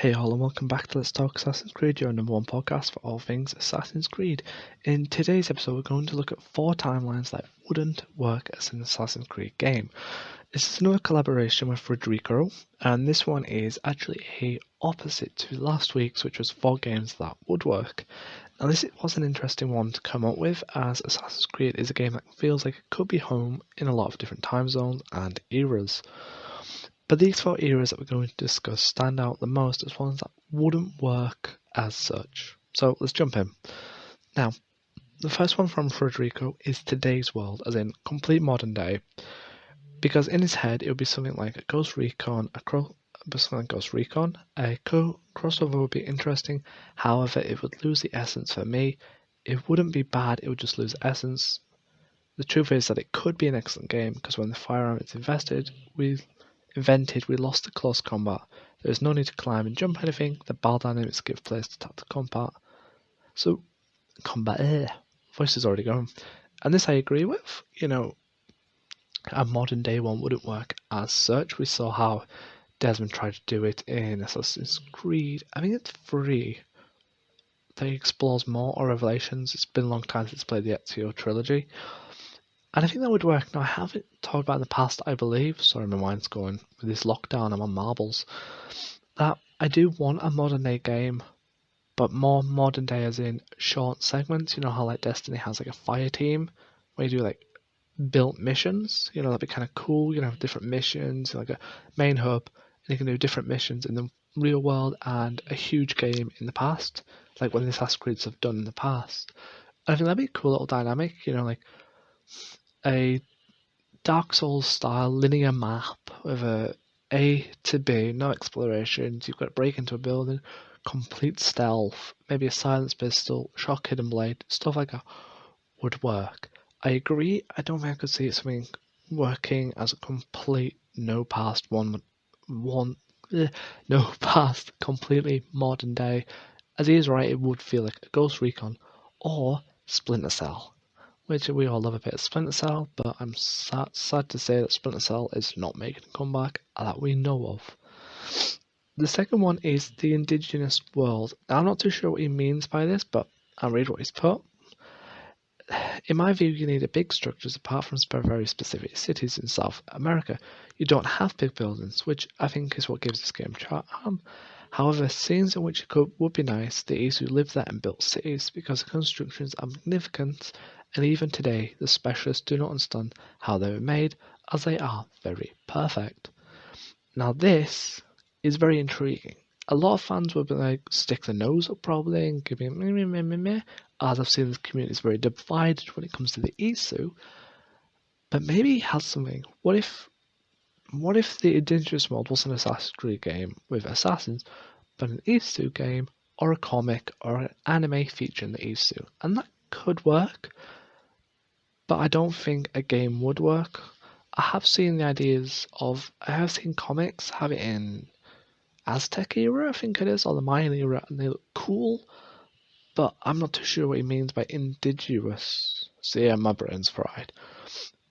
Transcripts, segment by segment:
Hey all and welcome back to Let's Talk Assassin's Creed, your number one podcast for all things Assassin's Creed. In today's episode we're going to look at 4 timelines that wouldn't work as an Assassin's Creed game. This is another collaboration with Federico, and this one is actually a opposite to last week's, which was 4 games that would work. Now this was an interesting one to come up with, as Assassin's Creed is a game that feels like it could be home in a lot of different time zones and eras. But these 4 eras that we're going to discuss stand out the most as ones that wouldn't work as such. So let's jump in. Now, the first one from Federico is today's world, as in complete modern day, because in his head it would be something like a Ghost Recon, a crossover would be interesting. However, it would lose the essence for me. It wouldn't be bad, it would just lose essence. The truth is that it could be an excellent game, because when the firearm is invented, we lost the close combat. There is no need to climb and jump anything. The battle dynamics give place to tactical combat. Voice is already going. And this I agree with. A modern day one wouldn't work as such. We saw how Desmond tried to do it in Assassin's Creed. I think it's 3. That explores more, or Revelations. It's been a long time since I played the Ezio trilogy. And I think that would work. Now, I haven't talked about in the past, I believe. Sorry, my mind's going with this lockdown. I'm on marbles. That I do want a modern day game, but more modern day as in short segments. You know how like Destiny has like a fire team where you do like built missions. That'd be kind of cool. You can have different missions, like a main hub, and you can do different missions in the real world and a huge game in the past, like when the Assassin's Creeds have done in the past. And I think that'd be a cool little dynamic. Like a Dark Souls style linear map with A to B, no explorations. You've got to break into a building, complete stealth, maybe a silenced pistol, shock hidden blade, stuff like that would work. I agree. I don't think I could see it something working as a complete no past completely modern day. As he is right, it would feel like a Ghost Recon or Splinter Cell, which we all love a bit of Splinter Cell, but I'm sad to say that Splinter Cell is not making a comeback that we know of. The second one is the Indigenous World. Now, I'm not too sure what he means by this, but I'll read what he's put. In my view, you need a big structures apart from very specific cities in South America. You don't have big buildings, which I think is what gives this game charm. However, scenes in which it would be nice, the East who lived there and built cities, because the constructions are magnificent, and even today the specialists do not understand how they were made, as they are very perfect. Now this is very intriguing. A lot of fans would be like, stick their nose up probably and give me meh, as I've seen the community is very divided when it comes to the Isu. But maybe he has something. What if the Indigenous World was an Assassin's Creed game with assassins, but an Isu game, or a comic, or an anime featuring the Isu? And that could work, but I don't think a game would work. I have seen comics have it in Aztec era, I think it is, or the Mayan era, and they look cool, but I'm not too sure what he means by indigenous. So yeah, my brain's fried.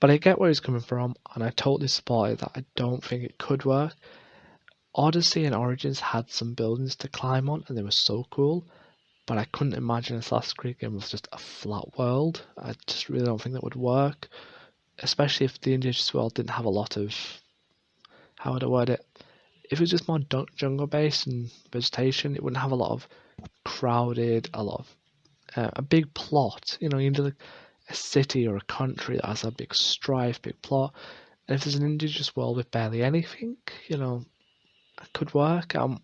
But I get where he's coming from, and I totally support it that I don't think it could work. Odyssey and Origins had some buildings to climb on, and they were so cool, but I couldn't imagine a Assassin's Creed game with just a flat world. I just really don't think that would work, especially if the Indigenous World didn't have a lot of, how would I word it? If it was just more jungle based and vegetation, it wouldn't have a lot of crowded, a big plot. You need like a city or a country that has a big strife, big plot. And if there's an Indigenous world with barely anything, it could work. I'm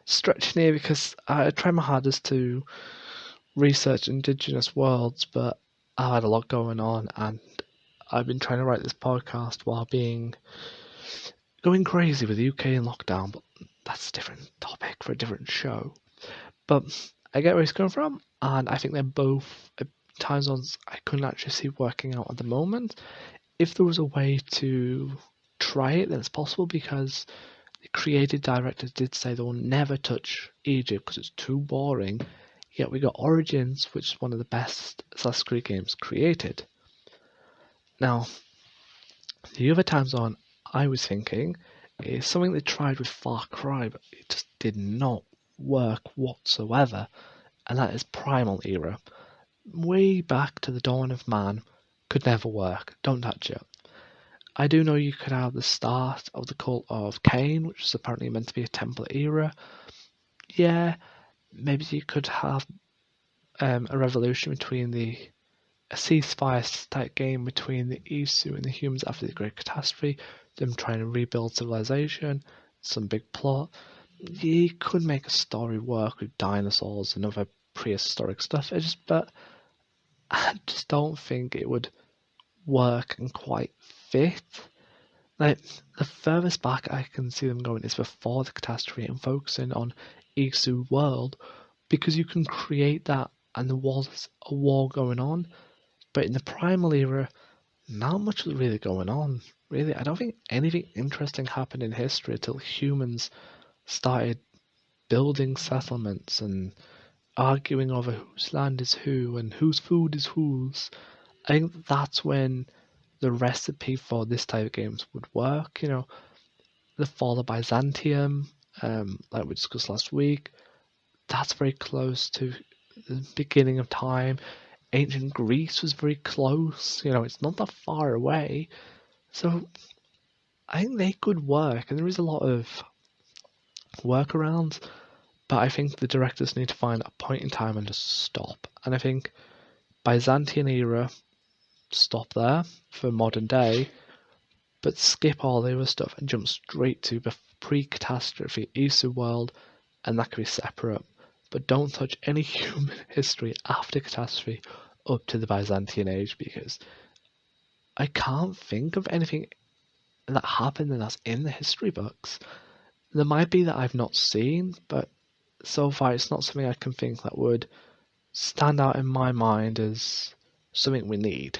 stretching here because I try my hardest to research Indigenous worlds, but I've had a lot going on, and I've been trying to write this podcast while going crazy with the UK in lockdown, but that's a different topic for a different show. But I get where he's coming from, and I think they're both time zones I couldn't actually see working out at the moment. If there was a way to try it, then it's possible, because the creative directors did say they will never touch Egypt because it's too boring. Yet we got Origins, which is one of the best Assassin's Creed games created. Now, the other time zone I was thinking is something they tried with Far Cry, but it just did not work whatsoever, and that is Primal Era. Way back to the dawn of man, could never work. Don't touch it. I do know you could have the start of the cult of Cain, which is apparently meant to be a temple era. Yeah, maybe you could have a revolution between a ceasefire type game between the Isu and the humans after the Great Catastrophe, them trying to rebuild civilization, some big plot. You could make a story work with dinosaurs and other prehistoric stuff. But I just don't think it would work and quite fit. Like, the furthest back I can see them going is before the catastrophe and focusing on Isu World, because you can create that and there was a war going on. But in the Primal Era, not much was really going on. Really, I don't think anything interesting happened in history until humans started building settlements and arguing over whose land is who and whose food is whose. I think that's when the recipe for this type of games would work. The fall of Byzantium, like we discussed last week, that's very close to the beginning of time. Ancient Greece was very close. It's not that far away. So I think they could work, and there is a lot of workarounds. But I think the directors need to find a point in time and just stop. And I think Byzantine era, stop there for modern day, but skip all the other stuff and jump straight to pre-catastrophe Isu world, and that can be separate. But don't touch any human history after catastrophe up to the Byzantine age, because I can't think of anything that happened and that's in the history books. There might be that I've not seen, but so far it's not something I can think that would stand out in my mind as something we need.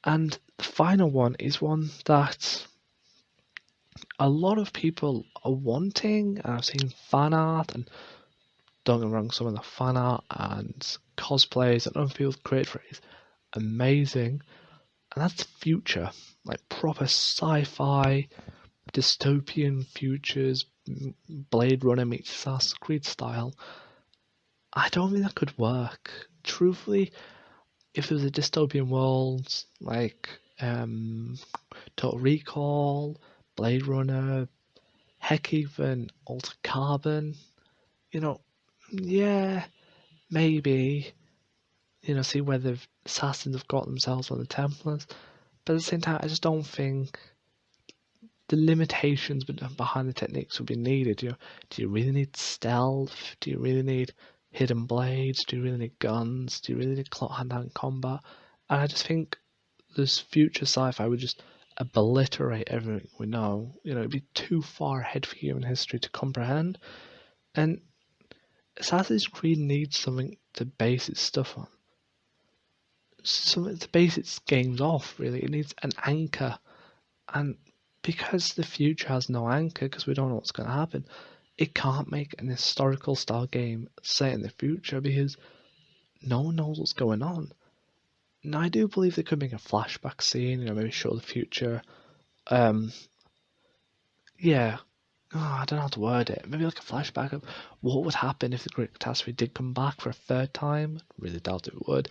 And the final one is one that a lot of people are wanting. I've seen fan art, and don't get me wrong, some of the fan art and cosplays and other people create for it is amazing. And that's future, like proper sci-fi, dystopian futures, Blade Runner meets Assassin's Creed style. I don't think that could work. Truthfully, if there was a dystopian world like Total Recall, Blade Runner, heck, even Altered Carbon, yeah, maybe, see where the assassins have got themselves on the Templars. But at the same time, I just don't think the limitations behind the techniques would be needed. Do you really need stealth? Do you really need hidden blades? Do you really need guns? Do you really need hand-to-hand combat? And I just think this future sci-fi would just obliterate everything we know. It'd be too far ahead for human history to comprehend. And Assassin's Creed needs something to base its stuff on. Something to base its games off, really. It needs an anchor. And because the future has no anchor, because we don't know what's going to happen, it can't make an historical style game set in the future because no one knows what's going on. Now, I do believe they could make a flashback scene, maybe show the future. Yeah. I don't know how to word it. Maybe like a flashback of what would happen if the Great Catastrophe did come back for a third time. Really doubt it would.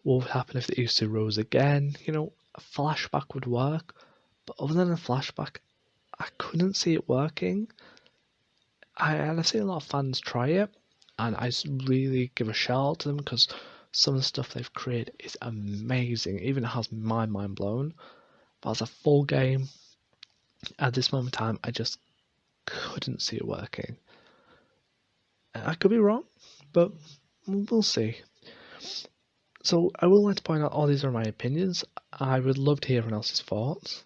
What would happen if the Isu rose again? A flashback would work. But other than a flashback, I couldn't see it working. I've seen a lot of fans try it, and I really give a shout out to them because some of the stuff they've created is amazing. Even it has my mind blown. But as a full game, at this moment in time, I just couldn't see it working. I could be wrong, but we'll see. So I will like to point out all these are my opinions. I would love to hear everyone else's thoughts.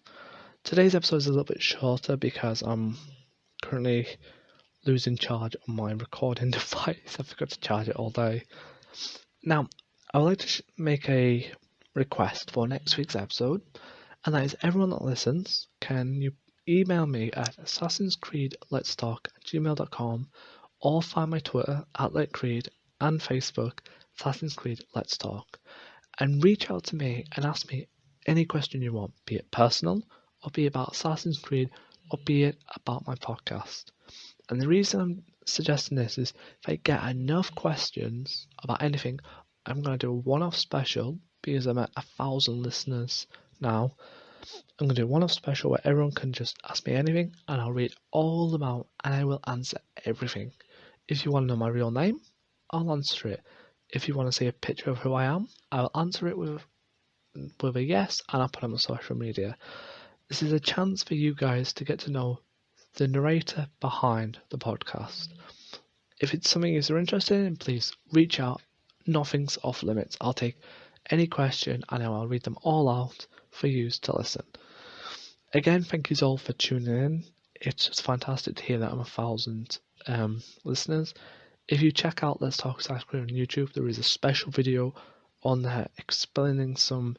Today's episode is a little bit shorter because I'm currently losing charge on my recording device. I forgot to charge it all day. Now, I would like to make a request for next week's episode, and that is everyone that listens, can you email me at assassinscreedletstalk@gmail.com or find my Twitter @LetCreed and Facebook Assassin's Creed Let's Talk, and reach out to me and ask me any question you want, be it personal or be about Assassin's Creed albeit about my podcast. And the reason I'm suggesting this is if I get enough questions about anything, I'm going to do a one-off special because I'm at 1,000 listeners now. I'm going to do a one-off special where everyone can just ask me anything and I'll read all of them out and I will answer everything. If you want to know my real name, I'll answer it. If you want to see a picture of who I am, I'll answer it with a yes and I'll put it on social media. This is a chance for you guys to get to know the narrator behind the podcast. If it's something you're interested in, please reach out. Nothing's off limits. I'll take any question and I'll read them all out for you to listen. Again, thank you all for tuning in. It's just fantastic to hear that I'm 1,000 listeners. If you check out Let's Talk Sci-Fi on YouTube, there is a special video on there explaining some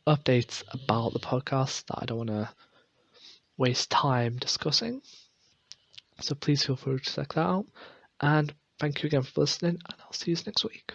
updates about the podcast that I don't want to waste time discussing. So please feel free to check that out. And thank you again for listening, and I'll see you next week.